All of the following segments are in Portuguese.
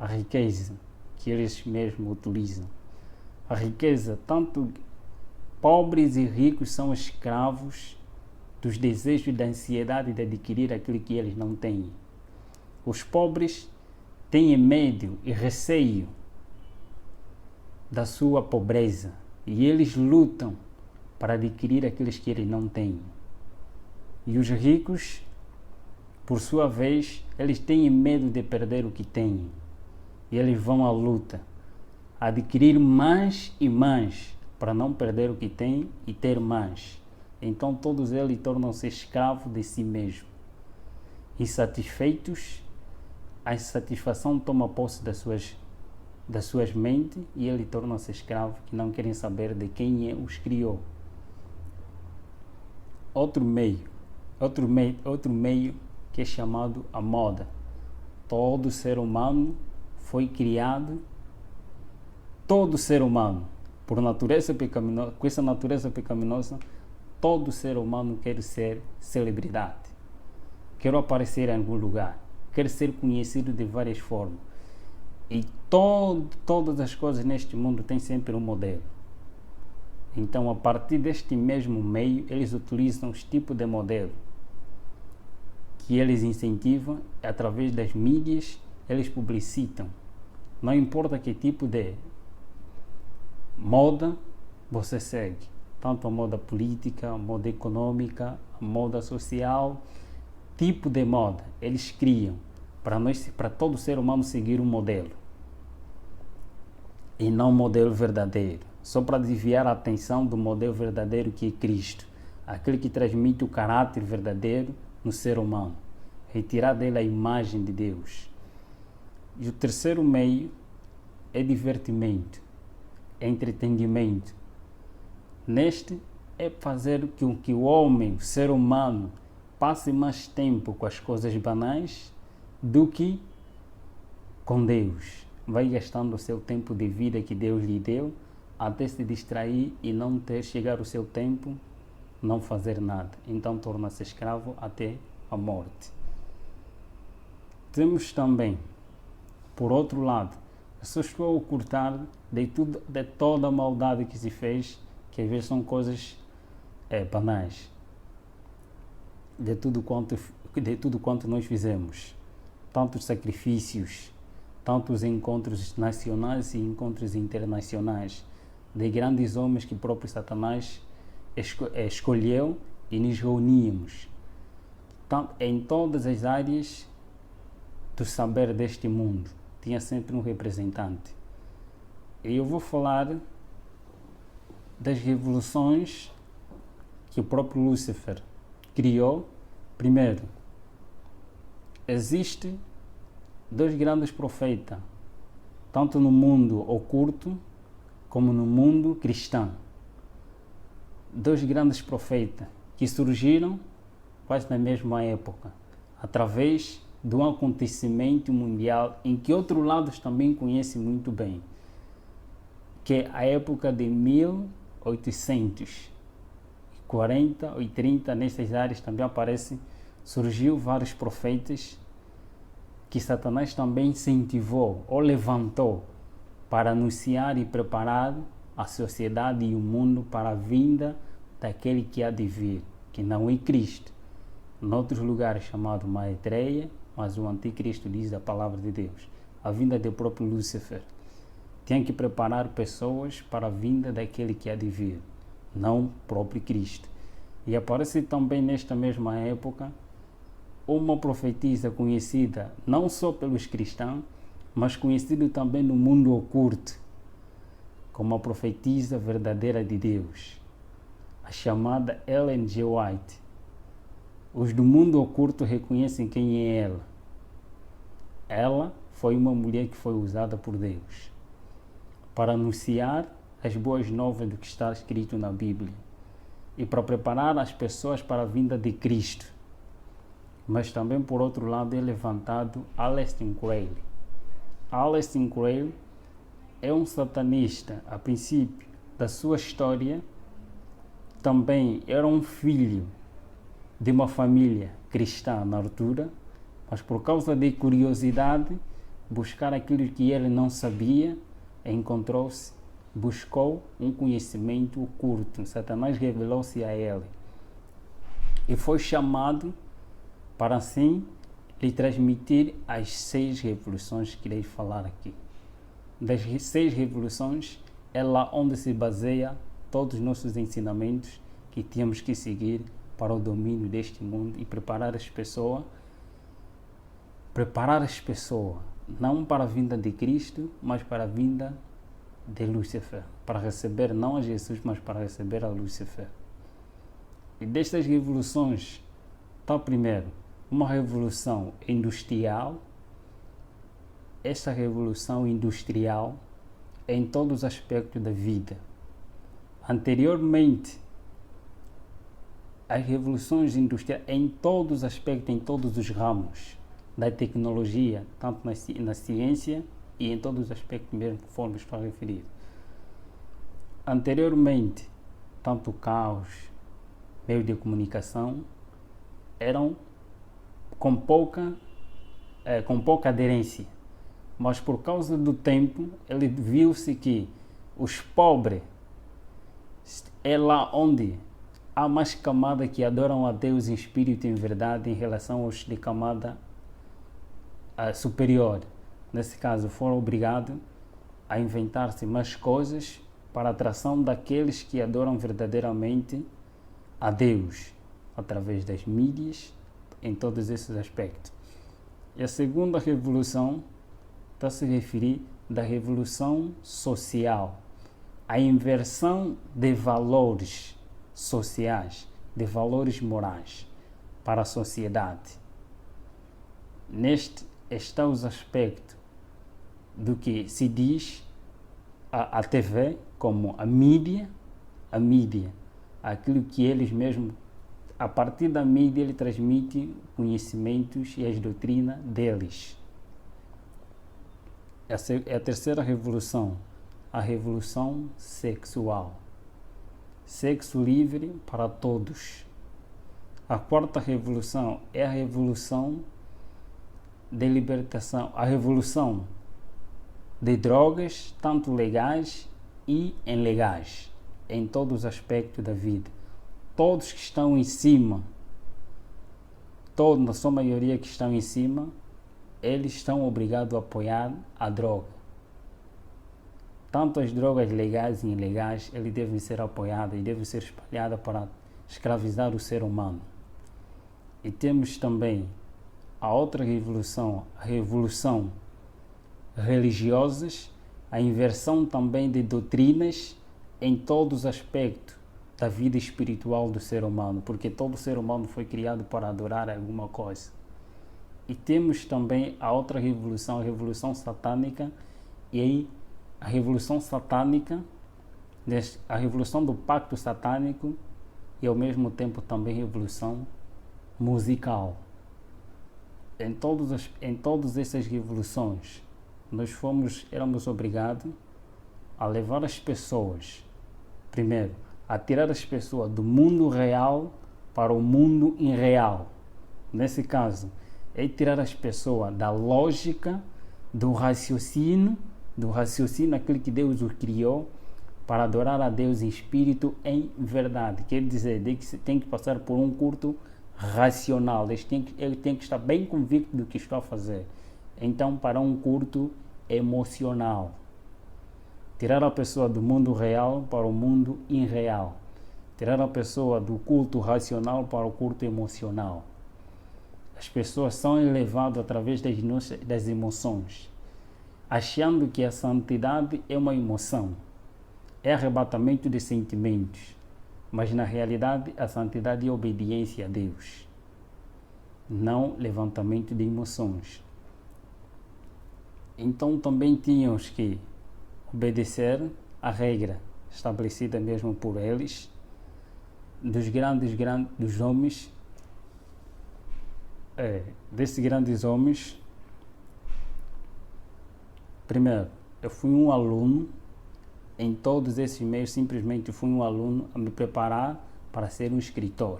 a riqueza que eles mesmos utilizam. A riqueza, tanto pobres e ricos são escravos dos desejos e da ansiedade de adquirir aquilo que eles não têm. Os pobres têm medo e receio da sua pobreza e eles lutam para adquirir aquilo que eles não têm. E os ricos, por sua vez, eles têm medo de perder o que têm e eles vão à luta, a adquirir mais e mais para não perder o que têm e ter mais. Então todos eles tornam-se escravos de si mesmos. Insatisfeitos, a insatisfação toma posse das suas mentes e eles tornam-se escravos que não querem saber de quem os criou. Outro meio que é chamado a moda. Todo ser humano foi criado, todo ser humano, por natureza pecaminosa, com essa natureza pecaminosa, todo ser humano quer ser celebridade, quer aparecer em algum lugar, quer ser conhecido de várias formas. E todas as coisas neste mundo têm sempre um modelo. Então, a partir deste mesmo meio, eles utilizam os tipos de modelo que eles incentivam através das mídias, eles publicitam. Não importa que tipo de moda você segue, tanto a moda política, a moda econômica, a moda social, tipo de moda, eles criam para todo ser humano seguir um modelo e não um modelo verdadeiro, só para desviar a atenção do modelo verdadeiro que é Cristo, aquele que transmite o caráter verdadeiro no ser humano, retirar dele a imagem de Deus. E o terceiro meio é divertimento, é entretenimento. Neste é fazer com que o homem, o ser humano, passe mais tempo com as coisas banais do que com Deus. Vai gastando o seu tempo de vida que Deus lhe deu até se distrair e não ter chegar o seu tempo, não fazer nada. Então torna-se escravo até a morte. Temos também, por outro lado, só estou a ocultar de toda a maldade que se fez, que às vezes são coisas banais, de tudo quanto nós fizemos, tantos sacrifícios, tantos encontros nacionais e encontros internacionais, de grandes homens que o próprio Satanás escolheu e nos reuníamos. Em todas as áreas do saber deste mundo, tinha sempre um representante. E eu vou falar das revoluções que o próprio Lúcifer criou. Primeiro, existem dois grandes profetas, tanto no mundo oculto como no mundo cristão. Dois grandes profetas que surgiram quase na mesma época, através de um acontecimento mundial em que outros lados também conhecem muito bem, que é a época de 1840 ou 30, nessas áreas também surgiu vários profetas que Satanás também incentivou ou levantou para anunciar e preparar a sociedade e o mundo para a vinda daquele que há de vir, que não é Cristo. Em outros lugares chamado Maitreya, mas o anticristo diz a palavra de Deus. A vinda do próprio Lúcifer. Tem que preparar pessoas para a vinda daquele que há de vir, não o próprio Cristo. E aparece também nesta mesma época uma profetisa conhecida não só pelos cristãos, mas conhecida também no mundo oculto, como a profetisa verdadeira de Deus, a chamada Ellen G. White. Os do mundo oculto reconhecem quem é ela. Ela foi uma mulher que foi usada por Deus para anunciar as boas novas do que está escrito na Bíblia e para preparar as pessoas para a vinda de Cristo. Mas também, por outro lado, é levantado Aleister Crowley. Aleister Crowley é um satanista. A princípio da sua história, também era um filho de uma família cristã na altura, mas por causa de curiosidade buscar aquilo que ele não sabia, buscou um conhecimento oculto. Satanás revelou-se a ele e foi chamado para assim lhe transmitir as 6 revoluções que irei falar aqui. Das 6 revoluções é lá onde se baseia todos os nossos ensinamentos que temos que seguir para o domínio deste mundo e preparar as pessoas não para a vinda de Cristo, mas para a vinda de Lúcifer, para receber não a Jesus, mas para receber a Lúcifer. E destas revoluções, está primeiro uma revolução industrial. Esta revolução industrial é em todos os aspectos da vida. Anteriormente, as revoluções industriais em todos os aspectos, em todos os ramos da tecnologia, tanto na ciência e em todos os aspectos mesmo conforme estou a referir. Anteriormente, tanto carros, meios de comunicação, eram com pouca aderência. Mas por causa do tempo, ele viu-se que os pobres é lá onde há mais camada que adoram a Deus em espírito e em verdade em relação aos de camada superior. Nesse caso, foram obrigados a inventar-se mais coisas para a atração daqueles que adoram verdadeiramente a Deus, através das mídias, em todos esses aspectos. E a segunda revolução está a se referir da revolução social, a inversão de valores sociais, de valores morais para a sociedade. Neste está os aspectos do que se diz a TV como a mídia, aquilo que eles mesmos, a partir da mídia, ele transmite conhecimentos e as doutrinas deles. Essa é a terceira revolução, a revolução sexual. Sexo livre para todos. A quarta revolução é a revolução de libertação, a revolução de drogas, tanto legais e ilegais, em todos os aspectos da vida. Todos que estão em cima, na sua maioria que estão em cima, eles estão obrigados a apoiar a droga. Tanto as drogas legais e ilegais, eles devem ser apoiadas e devem ser espalhadas para escravizar o ser humano. E temos também a outra revolução, a revolução religiosas, a inversão também de doutrinas em todos os aspectos da vida espiritual do ser humano, porque todo ser humano foi criado para adorar alguma coisa. E temos também a outra revolução, a revolução satânica, e aí a revolução satânica, a revolução do pacto satânico e ao mesmo tempo também revolução musical. Em todas essas revoluções, nós éramos obrigados a levar as pessoas, primeiro, a tirar as pessoas do mundo real para o mundo irreal. Nesse caso, é tirar as pessoas da lógica, do raciocínio, aquele que Deus o criou, para adorar a Deus em espírito, em verdade. Quer dizer, que tem que passar por um culto racional. Ele tem que estar bem convicto do que está a fazer. Então, para um culto emocional. Tirar a pessoa do mundo real para o mundo irreal. Tirar a pessoa do culto racional para o culto emocional. As pessoas são elevadas através das emoções, achando que a santidade é uma emoção, é arrebatamento de sentimentos, mas na realidade a santidade é obediência a Deus, não levantamento de emoções. Então também tínhamos que obedecer a regra estabelecida mesmo por eles, dos homens, desses grandes homens. Primeiro, eu fui um aluno em todos esses meios, simplesmente fui um aluno a me preparar para ser um escritor.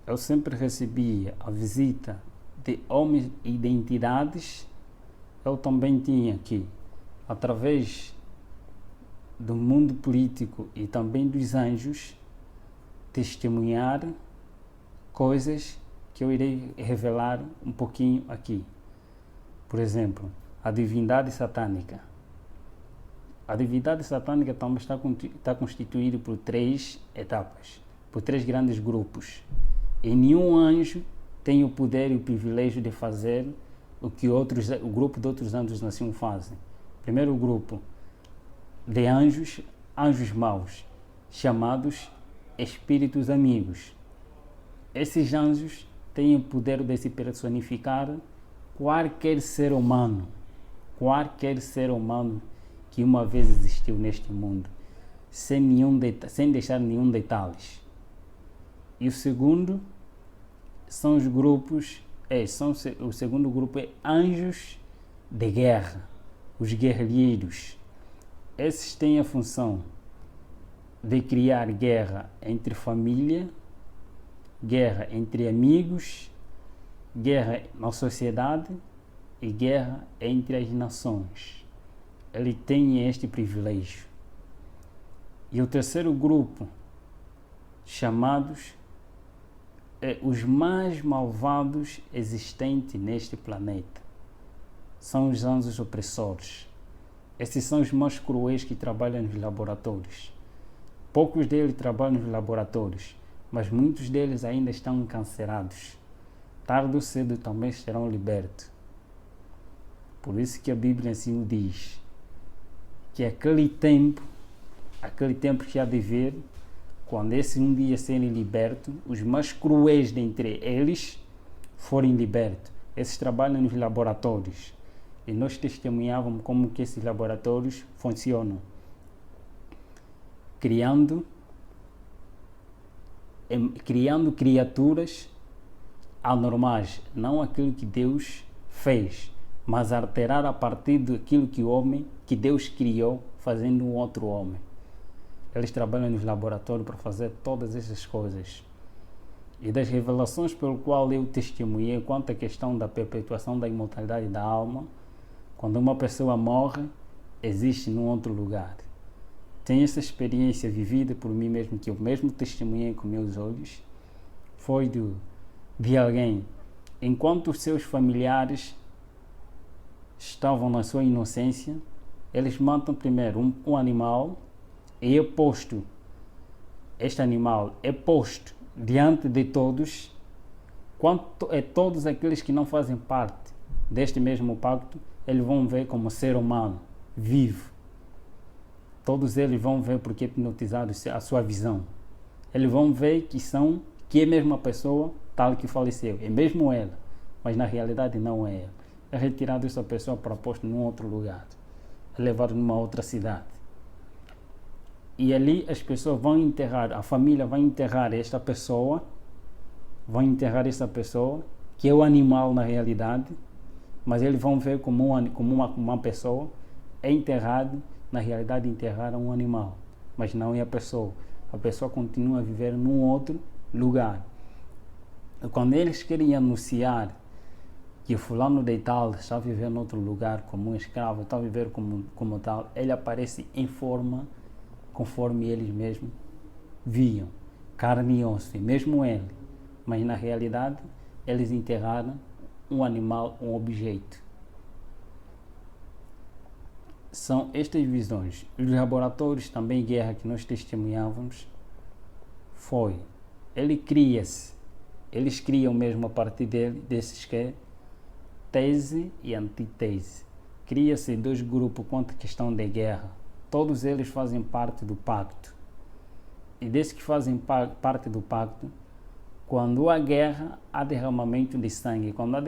Eu sempre recebia a visita de homens e de entidades, eu também tinha que, através do mundo político e também dos anjos, testemunhar coisas que eu irei revelar um pouquinho aqui. Por exemplo, a divindade satânica. A divindade satânica também está constituída por 3 etapas, por 3 grandes grupos. E nenhum anjo tem o poder e o privilégio de fazer o que o grupo de outros anjos assim fazem. Primeiro grupo de anjos maus, chamados espíritos amigos. Esses anjos têm o poder de se personificar qualquer ser humano que uma vez existiu neste mundo, sem deixar nenhum detalhes. E o segundo são os grupos, o segundo grupo é anjos de guerra, os guerrilheiros. Esses têm a função de criar guerra entre família, guerra entre amigos, guerra na sociedade e guerra entre as nações. Ele tem este privilégio. E o terceiro grupo, chamados os mais malvados existentes neste planeta, são os anjos opressores. Esses são os mais cruéis que trabalham nos laboratórios. Poucos deles trabalham nos laboratórios, mas muitos deles ainda estão encarcerados. Tarde ou cedo também serão libertos. Por isso que a Bíblia assim o diz, que aquele tempo que há de vir, quando esses um dia serem libertos, os mais cruéis dentre eles forem libertos. Esses trabalham nos laboratórios. E nós testemunhávamos como que esses laboratórios funcionam. Criando criaturas anormais, não aquilo que Deus fez, mas alterar a partir daquilo que Deus criou, fazendo um outro homem. Eles trabalham nos laboratórios para fazer todas essas coisas. E das revelações pelo qual eu testemunhei quanto à questão da perpetuação da imortalidade da alma, quando uma pessoa morre, existe num outro lugar. Tem essa experiência vivida por mim mesmo, que eu mesmo testemunhei com meus olhos, foi de alguém, enquanto os seus familiares estavam na sua inocência, eles matam primeiro um animal e este animal é posto diante de todos, todos aqueles que não fazem parte deste mesmo pacto, eles vão ver como ser humano, vivo. Todos eles vão ver porque é hipnotizado a sua visão. Eles vão ver que é mesmo a pessoa tal que faleceu, é mesmo ela, mas na realidade não é ela. É retirado essa pessoa para posto num outro lugar, é levado numa outra cidade. E ali as pessoas vão enterrar, a família vai enterrar essa pessoa, que é o animal na realidade, mas eles vão ver como uma pessoa é enterrado, na realidade enterraram um animal, mas não é a pessoa. A pessoa continua a viver num outro lugar. E quando eles querem anunciar que fulano de tal está a viver em outro lugar como um escravo, está a viver como tal, ele aparece em forma conforme eles mesmos viam, carne e osso, mesmo ele. Mas na realidade, eles enterraram um animal, um objeto. São estas visões. Os laboratórios também, guerra que nós testemunhávamos, eles criam mesmo a partir desses que é tese e antítese. Cria-se 2 grupos quanto à questão de guerra. Todos eles fazem parte do pacto. E desses que fazem parte do pacto, quando há guerra, há derramamento de sangue. Quando há